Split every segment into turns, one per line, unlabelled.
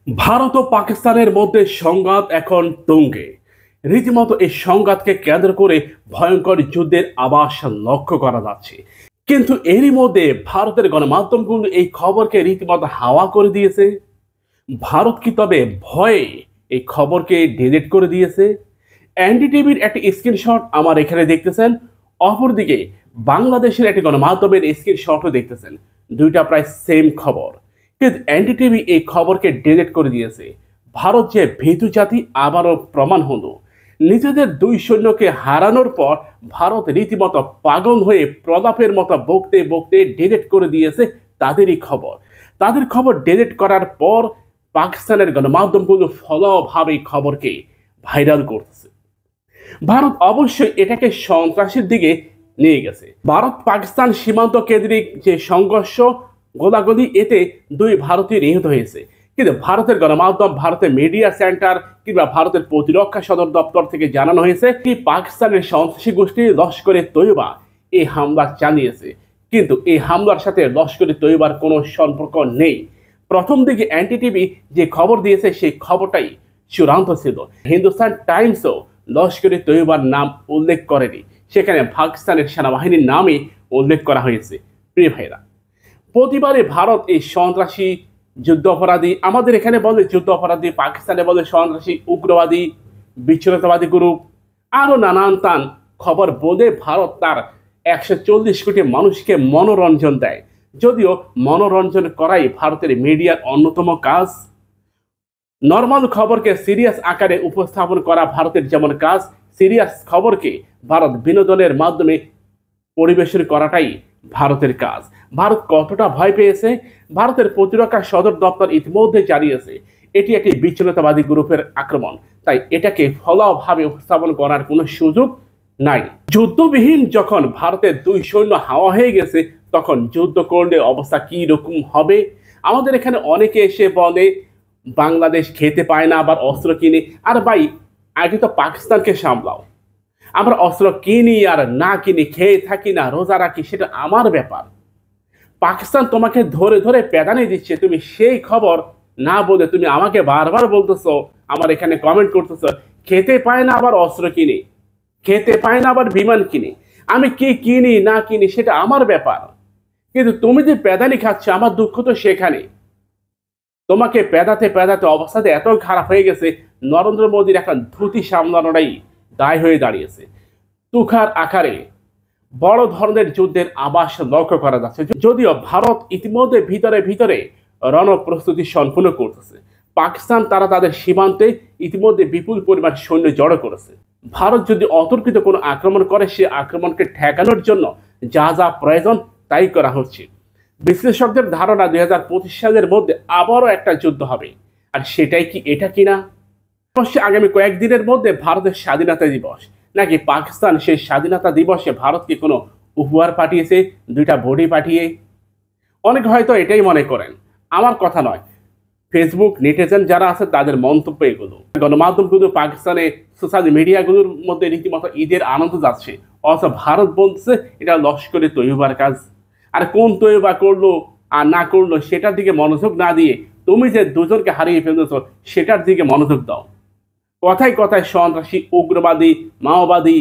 ভারত ও পাকিস্তানের মধ্যে সংঘাত এখন তুঙ্গে। রীতিমতো এই সংঘাতকে কেন্দ্র করে ভয়ঙ্কর যুদ্ধের আভাস লক্ষ্য করা যাচ্ছে। কিন্তু এরই মধ্যে ভারতের গণমাধ্যমগুলো এই খবরকে রীতিমতো হাওয়া করে দিয়েছে। ভারত কি তবে ভয়ে এই খবরকে ডিলিট করে দিয়েছে? এনডিটিভির একটি স্ক্রিনশট আমার এখানে দেখতেছেন, অপরদিকে বাংলাদেশের একটি গণমাধ্যমের স্ক্রিনশটও দেখতেছেন। দুইটা প্রায় সেম খবর, কিন্তু এনডিটিভি এই খবরকে ডিলিট করে দিয়েছে। ভারত যে ভীতু জাতি আবারও প্রমাণ হলো। নিজেদের দুই সৈন্যকে হারানোর পর ভারত রীতিমতো পাগল হয়ে প্রলাপের মতো বকতে বকতে ডিলিট করে দিয়েছে তাদেরই খবর। তাদের খবর ডিলিট করার পর পাকিস্তানের গণমাধ্যমগুলো ফলাভাবে খবরকে ভাইরাল করতেছে। ভারত অবশ্যই এটাকে সন্ত্রাসের দিকে নিয়ে গেছে। ভারত পাকিস্তান সীমান্ত কেন্দ্রিক যে সংঘর্ষ, গোলাগুলি, এতে দুই ভারতীয় নিহত হয়েছে। কিন্তু ভারতের গণমাধ্যম, ভারতের মিডিয়া সেন্টার কিংবা ভারতের প্রতিরক্ষা সদর দপ্তর থেকে জানানো হয়েছে কি পাকিস্তানের সন্ত্রাসী গোষ্ঠী লস্করে তৈয়বা এই হামলা চালিয়েছে। কিন্তু এই হামলার সাথে লস্করে তৈয়বার কোনো সম্পর্ক নেই। প্রথম দিকে এনডিটিভি যে খবর দিয়েছে সেই খবরটাই চূড়ান্ত ছিল। হিন্দুস্তান টাইমসও লস্করে তৈয়বার নাম উল্লেখ করেনি, সেখানে পাকিস্তানের সেনাবাহিনীর নামই উল্লেখ করা হয়েছে। প্রিয় ভাইরা, প্রতিবারে ভারত এই সন্ত্রাসী, যুদ্ধ অপরাধী, আমাদের এখানে বলে যুদ্ধ অপরাধী, পাকিস্তানে বলে সন্ত্রাসী, উগ্রবাদী, বিচ্ছিন্নতাবাদী গ্রুপ, আরো নানান তান খবর বলে ভারত তার 140 কোটি মানুষকে মনোরঞ্জন দেয়। যদিও মনোরঞ্জন করাই ভারতের মিডিয়ার অন্যতম কাজ। নর্মাল খবরকে সিরিয়াস আকারে উপস্থাপন করা ভারতের যেমন কাজ, সিরিয়াস খবরকে ভারত বিনোদনের মাধ্যমে পরিবেশন করাটাই ভারতের কাজ। ভারত কতটা ভয় পেয়েছে? ভারতের প্রতিরক্ষা সদর দপ্তর ইতিমধ্যে জানিয়েছে এটি একটি বিচ্ছিন্নতাবাদী গ্রুপের আক্রমণ, তাই এটাকে ফলাভাবে উপস্থাপন করার কোনো সুযোগ নাই। যুদ্ধবিহীন যখন ভারতের দুই সৈন্য হাওয়া হয়ে গেছে, তখন যুদ্ধ করলে অবস্থা কি রকম হবে? আমাদের এখানে অনেকে এসে বলে বাংলাদেশ খেতে পায় না, আবার অস্ত্র কিনে। আর ভাই, আগে তো পাকিস্তানকে সামলাও। আমরা অস্ত্র কিনি আর না কিনি, খেয়ে থাকি না রোজা রাখি, সেটা আমার ব্যাপার। পাকিস্তান তোমাকে ধরে ধরে পেদানি দিচ্ছে, তুমি সেই খবর না বলে তুমি আমাকে বারবার বলতেছো, আমার এখানে কমেন্ট করতেছো খেতে পায় না আবার অস্ত্র কিনে, খেতে পায় না আবার বিমান কিনে। আমি কি কিনি না কিনি সেটা আমার ব্যাপার, কিন্তু তুমি যে পেদানি খাচ্ছ, আমার দুঃখ তো সেখানে। তোমাকে পেদাতে পেদাতে অবস্থাতে এত খারাপ হয়ে গেছে, নরেন্দ্র মোদীর এখন ধুতি সামলানোটাই দায় হয়ে দাঁড়িয়েছে। তুখার আকারে বড় ধরনের যুদ্ধের আভাস লক্ষ্য করা যাচ্ছে। যদিও ভারত ইতিমধ্যে ভিতরে ভিতরে রণপ্রস্তুতি সম্পূর্ণ করতেছে। পাকিস্তান তারা তাদের সীমান্তে ইতিমধ্যে বিপুল পরিমাণ সৈন্য জড়ো করেছে। ভারত যদি অতর্কিত কোনো আক্রমণ করে, সে আক্রমণকে ঠেকানোর জন্য যা যা প্রয়োজন তাই করা হচ্ছে। বিশ্লেষকদের ধারণা 2025 সালের মধ্যে আবারও একটা যুদ্ধ হবে। আর সেটাই কি এটা কিনা? অবশ্যই আগামী কয়েকদিনের মধ্যে ভারতের স্বাধীনতা দিবস, নাকি পাকিস্তান সেই স্বাধীনতা দিবসে ভারতকে কোনো উপহার পাঠিয়েছে, দুইটা বডি পাঠিয়ে? অনেক হয়তো এটাই মনে করেন, আমার কথা নয়। ফেসবুক নেটিজেন যারা আছে তাদের মন্তব্য এগুলো। গণমাধ্যমগুলো, পাকিস্তানে সোশ্যাল মিডিয়াগুলোর মধ্যে রীতিমতো ঈদের আনন্দ যাচ্ছে, অথচ ভারত বলছে এটা লস্করে তৈয়বার কাজ। আর কোন তৈয়বা করলো আর না করলো সেটার দিকে মনোযোগ না দিয়ে তুমি যে দুজনকে হারিয়ে ফেলেছ সেটার দিকে মনোযোগ দাও। কথায় কথায় সন্ত্রাসী, উগ্রবাদী, মাওবাদী,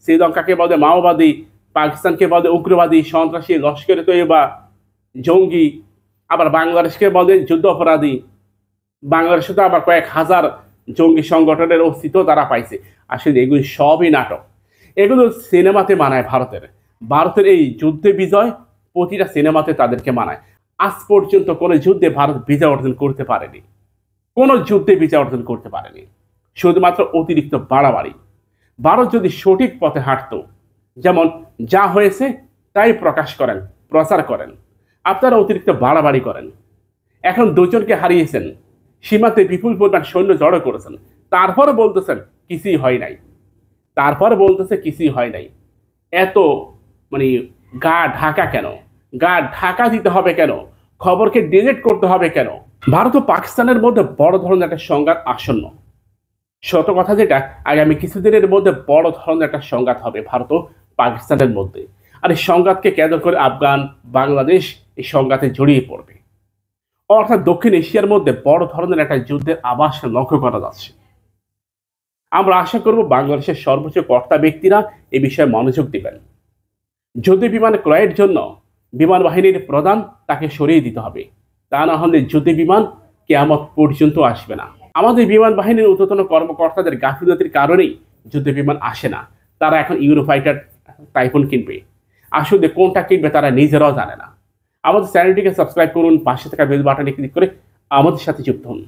শ্রীলঙ্কাকে বলে মাওবাদী, পাকিস্তানকে বলে উগ্রবাদী, সন্ত্রাসী, লস্করে তৈয়বা, জঙ্গি, আবার বাংলাদেশকে বলে যুদ্ধ অপরাধী। বাংলাদেশে তো আবার কয়েক হাজার জঙ্গি সংগঠনের অস্তিত্ব তারা পাইছে। আসলে এগুলি সবই নাটক, এগুলো সিনেমাতে মানায়। ভারতের এই যুদ্ধে বিজয় প্রতিটা সিনেমাতে তাদেরকে মানায়। আজ পর্যন্ত কোনো যুদ্ধে ভারত বিজয় অর্জন করতে পারেনি, কোনো যুদ্ধে বিজয় অর্জন করতে পারেনি, শুধুমাত্র অতিরিক্ত বাড়াবাড়ি। ভারত যদি সঠিক পথে হাঁটতো, যেমন যা হয়েছে তাই প্রকাশ করেন, প্রচার করেন, আপনারা অতিরিক্ত বাড়াবাড়ি করেন। এখন দুজনকে হারিয়েছেন, সীমাতে বিপুল পরিমাণ সৈন্য জড়ো করেছেন, তারপর বলতেছেন কিছুই হয় নাই, তারপর বলতেছে কিছুই হয় নাই। এত মানে গা ঢাকা কেন? গা ঢাকা দিতে হবে কেন? খবরকে ডিলিট করতে হবে কেন? ভারত ও পাকিস্তানের মধ্যে বড় ধরনের একটা সংঘাত আসন্ন। সত কথা যেটা, আগামী কিছুদিনের মধ্যে বড় ধরনের একটা সংঘাত হবে ভারত ও পাকিস্তানের মধ্যে। আর এই সংঘাতকে কেন্দ্র করে আফগান, বাংলাদেশ এই সংঘাতে জড়িয়ে পড়বে। অর্থাৎ দক্ষিণ এশিয়ার মধ্যে বড় ধরনের একটা যুদ্ধের আভাস লক্ষ্য করা যাচ্ছে। আমরা আশা করব বাংলাদেশের সর্বোচ্চ কর্তা ব্যক্তিরা এ বিষয়ে মনোযোগ দিবেন। যুদ্ধ বিমান ক্রয়ের জন্য বিমান বাহিনীর প্রধান তাকে সরিয়ে দিতে হবে। তা না হলে যুদ্ধ বিমান কেয়ামত পর্যন্ত আসবে না। আমাদের বিমান বাহিনীর ঊর্ধ্বতন কর্মকর্তাদের গাফিলতির কারণেই যুদ্ধ বিমান আসে না। তারা এখন ইউরোফাইটার টাইফুন কিনবে, আসলে কোনটা কিনবে তারা নিজেরাও জানে না। আমাদের চ্যানেলটিকে সাবস্ক্রাইব করুন, পাশে থাকা বেল বাটনে ক্লিক করে আমাদের সাথে যুক্ত হন।